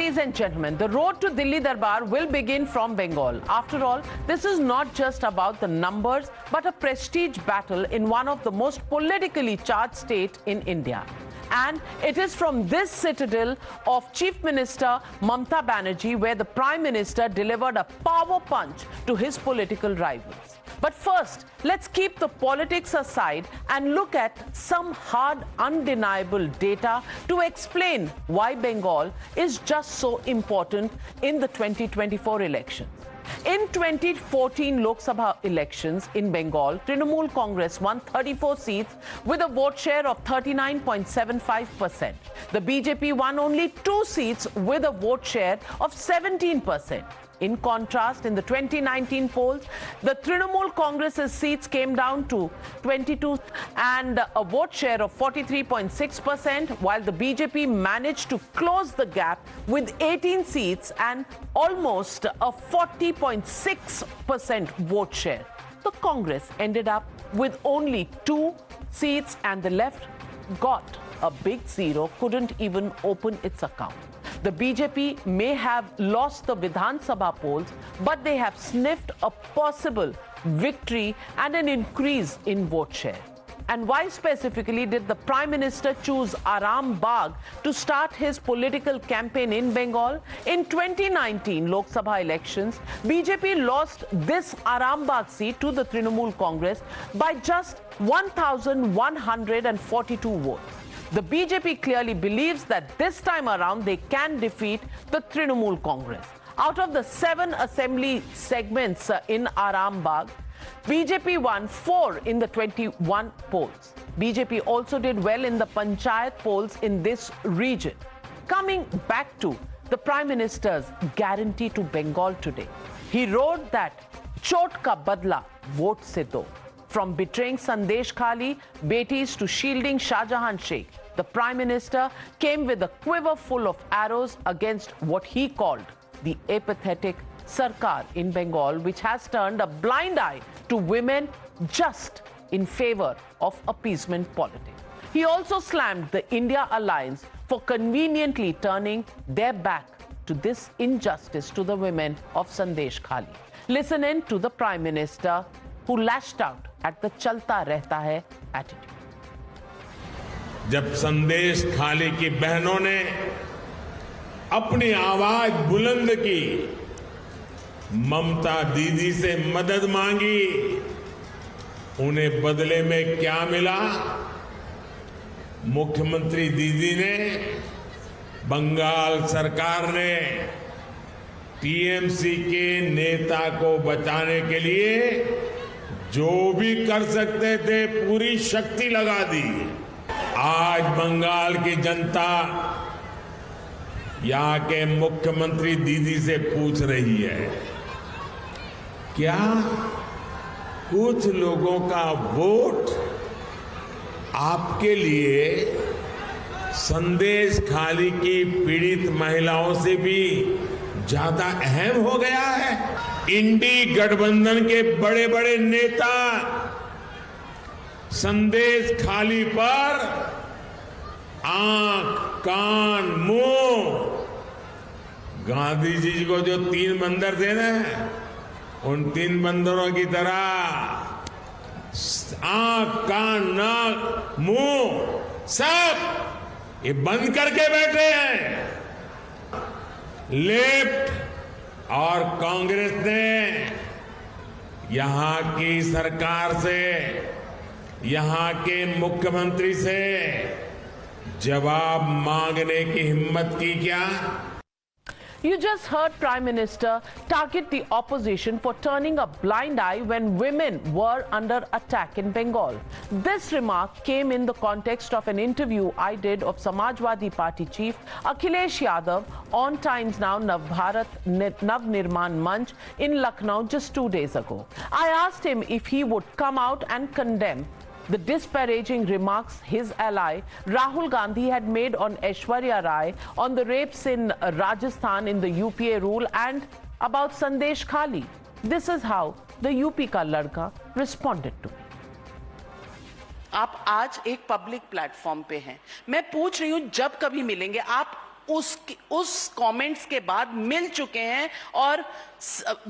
Ladies and gentlemen, the road to Delhi Darbar will begin from Bengal. After all, this is not just about the numbers, but a prestige battle in one of the most politically charged states in India. And it is from this citadel of Chief Minister Mamata Banerjee where the Prime Minister delivered a power punch to his political rivals. But first, let's keep the politics aside and look at some hard, undeniable data to explain why Bengal is just so important in the 2024 elections. In 2014 Lok Sabha elections in Bengal, Trinamool Congress won 34 seats with a vote share of 39.75%. The BJP won only 2 seats with a vote share of 17%. In contrast, in the 2019 polls, the Trinamool Congress's seats came down to 22 and a vote share of 43.6%, while the BJP managed to close the gap with 18 seats and almost a 40.6% vote share. The Congress ended up with only 2 seats and the left got a big zero, couldn't even open its account. The BJP may have lost the Vidhan Sabha polls, but they have sniffed a possible victory and an increase in vote share. And why specifically did the Prime Minister choose Arambagh to start his political campaign in Bengal? In 2019 Lok Sabha elections, BJP lost this Arambagh seat to the Trinamool Congress by just 1,142 votes. The BJP clearly believes that this time around they can defeat the Trinamool Congress. Out of the 7 assembly segments in Arambagh, BJP won 4 in the 21 polls. BJP also did well in the Panchayat polls in this region. Coming back to the Prime Minister's guarantee to Bengal today, he wrote that chot ka badla vote se do. From betraying Sandeshkhali betis to shielding Shah Jahan Sheikh, the Prime Minister came with a quiver full of arrows against what he called the apathetic Sarkar in Bengal, which has turned a blind eye to women just in favor of appeasement politics. He also slammed the India alliance for conveniently turning their back to this injustice to the women of Sandeshkhali. Listen in to the Prime Minister, who lashed out at the chalta rehta hai attitude. जब संदेशखाली की बहनों ने अपनी आवाज बुलंद की, ममता दीदी से मदद मांगी, उन्हें बदले में क्या मिला? मुख्यमंत्री दीदी ने, बंगाल सरकार ने टीएमसी के नेता को बचाने के लिए जो भी कर सकते थे पूरी शक्ति लगा दी। आज बंगाल की जनता यहाँ के मुख्यमंत्री दीदी से पूछ रही है, क्या कुछ लोगों का वोट आपके लिए संदेशखाली की पीड़ित महिलाओं से भी ज्यादा अहम हो गया है? इंडी गठबंधन के बड़े बड़े नेता संदेशखाली पर आंख, कान, मुंह, गांधी जी को जो 3 बंदर थे ना, उन 3 बंदरों की तरह आंख, कान, नाक, मुंह सब ये बंद करके बैठे हैं। लेफ्ट और कांग्रेस ने यहां की सरकार से, यहां के मुख्यमंत्री से जवाब मांगने की हिम्मत की क्या? You just heard Prime Minister target the opposition for turning a blind eye when women were under attack in Bengal. This remark came in the context of an interview I did of Samajwadi Party chief Akhilesh Yadav on Times Now Nav Nirman Manch in Lucknow just 2 days ago. I asked him if he would come out and condemn the disparaging remarks his ally Rahul Gandhi had made on Aishwarya Rai on the rapes in Rajasthan in the UPA rule and about Sandeshkhali. This is how the UP ka ladka responded to me. आप आज एक public platform पे हैं। मैं पूछ रही हूं, जब कभी मिलेंगे आप उस कमेंट्स के बाद मिल चुके हैं और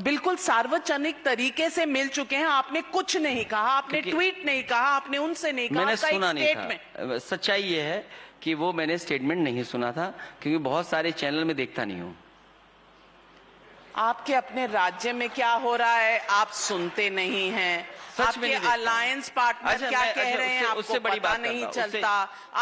बिल्कुल सार्वजनिक तरीके से मिल चुके हैं। आपने कुछ नहीं कहा, आपने ट्वीट नहीं कहा, आपने उनसे नहीं कहा, मैंने सुना नहीं था। सच्चाई ये है कि वो मैंने स्टेटमेंट नहीं सुना था, क्योंकि बहुत सारे चैनल में देखता नहीं हूँ। आपके अपने राज्य में क्या हो रहा है आप सुनते नहीं हैं। आपके अलायंस पार्टनर क्या कह रहे हैं आपको पता नहीं चलता।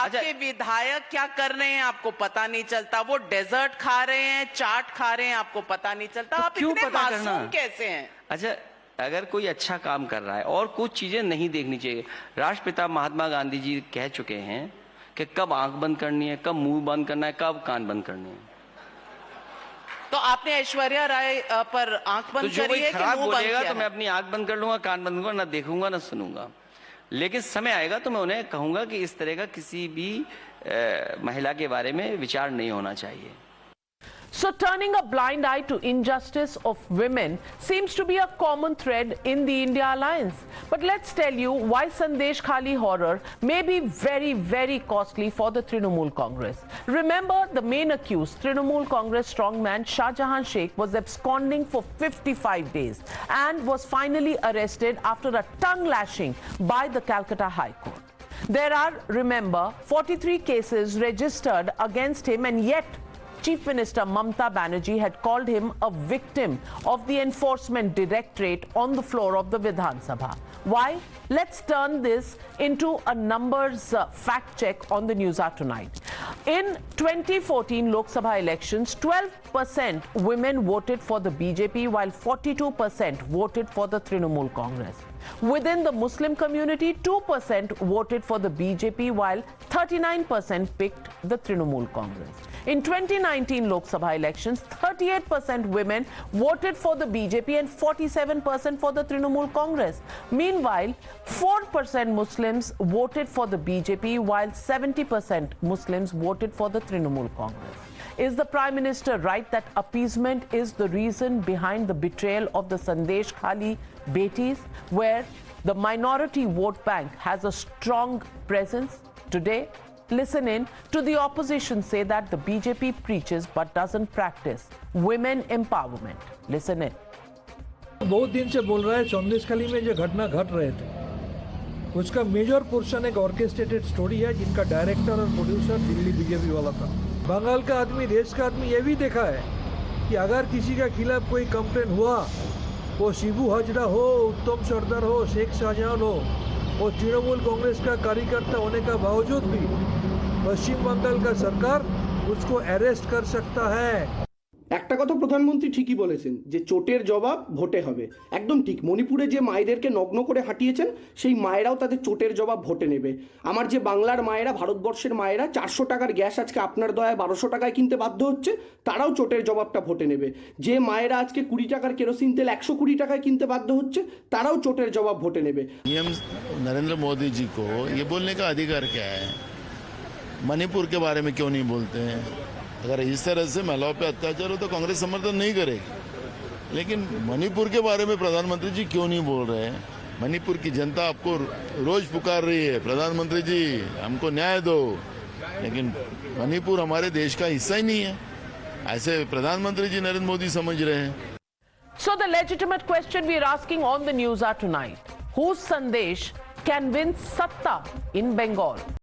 आपके विधायक क्या कर रहे हैं आपको पता नहीं चलता। वो डेजर्ट खा रहे हैं, चाट खा रहे हैं, आपको पता नहीं चलता। आप इतने मासूम कैसे हैं? अच्छा, अगर कोई अच्छा काम कर रहा है और कुछ चीजें नहीं देखनी चाहिए। राष्ट्रपिता महात्मा गांधी जी कह चुके हैं कि कब आंख बंद करनी है, कब मुंह बंद करना है, कब कान बंद करने हैं। तो आपने ऐश्वर्या राय पर आंख बंद करी है कि मुंह बंद किया? तो मैं अपनी आंख बंद कर लूंगा, कान बंद करूंगा, ना देखूंगा ना सुनूंगा। लेकिन समय आएगा तो मैं उन्हें कहूंगा कि इस तरह का किसी भी महिला के बारे में विचार नहीं होना चाहिए। So turning a blind eye to injustice of women seems to be a common thread in the India alliance. But let's tell you why Sandeshkhali horror may be very, very costly for the Trinamool Congress. Remember, the main accused, Trinamool Congress strongman Shah Jahan Sheikh, was absconding for 55 days and was finally arrested after a tongue lashing by the Calcutta High Court. There are, remember, 43 cases registered against him, and yet Chief Minister Mamata Banerjee had called him a victim of the Enforcement Directorate on the floor of the Vidhan Sabha. Why? Let's turn this into a numbers fact check on the Newshour tonight. In 2014 Lok Sabha elections, 12% women voted for the BJP while 42% voted for the Trinamool Congress. Within the Muslim community, 2% voted for the BJP while 39% picked the Trinamool Congress. In 2019 Lok Sabha elections, 38% women voted for the BJP and 47% for the Trinamool Congress. Meanwhile, 4% Muslims voted for the BJP while 70% Muslims voted for the Trinamool Congress. Is the Prime Minister right that appeasement is the reason behind the betrayal of the Sandeshkhali Betis, where the minority vote bank has a strong presence today? Listen in to the opposition say that the BJP preaches but doesn't practice women empowerment. Listen in. बहुत दिन से बोल रहा है संदेशखाली में जो घटना घट रहे थे उसका मेजर पोर्शन एक ऑर्केस्ट्रेटेड स्टोरी है, जिनका डायरेक्टर और प्रोड्यूसर दिल्ली बीजेपी वाला था। बंगाल का आदमी, देश का आदमी ये भी देखा है कि अगर किसी के खिलाफ कोई कंप्लेन हुआ, वो शिबू हजरा हो, उत्तम सरदार हो, शेख शाहजहां हो, वो तृणमूल कांग्रेस का कार्यकर्ता होने का बावजूद भी पश्चिम बंगाल का सरकार उसको अरेस्ट कर सकता है। একটা কথা প্রধানমন্ত্রী ঠিকই বলেছেন যে চোটের জবাব ভোটে হবে। একদম ঠিক। মণিপুরে যে মায়েদেরকে নগ্ন করে হাঁটিয়েছেন সেই মায়েরাও তাদের চোটের জবাব ভোটে নেবে। আমার যে বাংলার মায়েরা, ভারতবর্ষের মায়েরা 400 টাকার গ্যাস আজকে আপনার দয়ায় 1200 টাকায় কিনতে বাধ্য হচ্ছে, তারাও চোটের জবাবটা ভোটে নেবে। যে মায়েরা আজকে 20 টাকার কেরোসিন তেল 120 টাকায় কিনতে বাধ্য হচ্ছে, তারাও চোটের জবাব ভোটে নেবে। पीएम नरेंद्र मोदी जी को ये बोलने का अधिकार क्या है? मणिपुर के बारे में क्यों नहीं बोलते हैं? अगर इस तरह से महिलाओं पे अत्याचार हो तो कांग्रेस समर्थन नहीं करेगी। लेकिन मणिपुर के बारे में प्रधानमंत्री जी क्यों नहीं बोल रहे हैं? मणिपुर की जनता आपको रोज पुकार रही है, प्रधानमंत्री जी हमको न्याय दो, लेकिन मणिपुर हमारे देश का हिस्सा ही नहीं है, ऐसे प्रधानमंत्री जी नरेंद्र मोदी समझ रहे हैं। So the legitimate question we are asking on the Newshour tonight: whose Sandesh can win Satta in Bengal?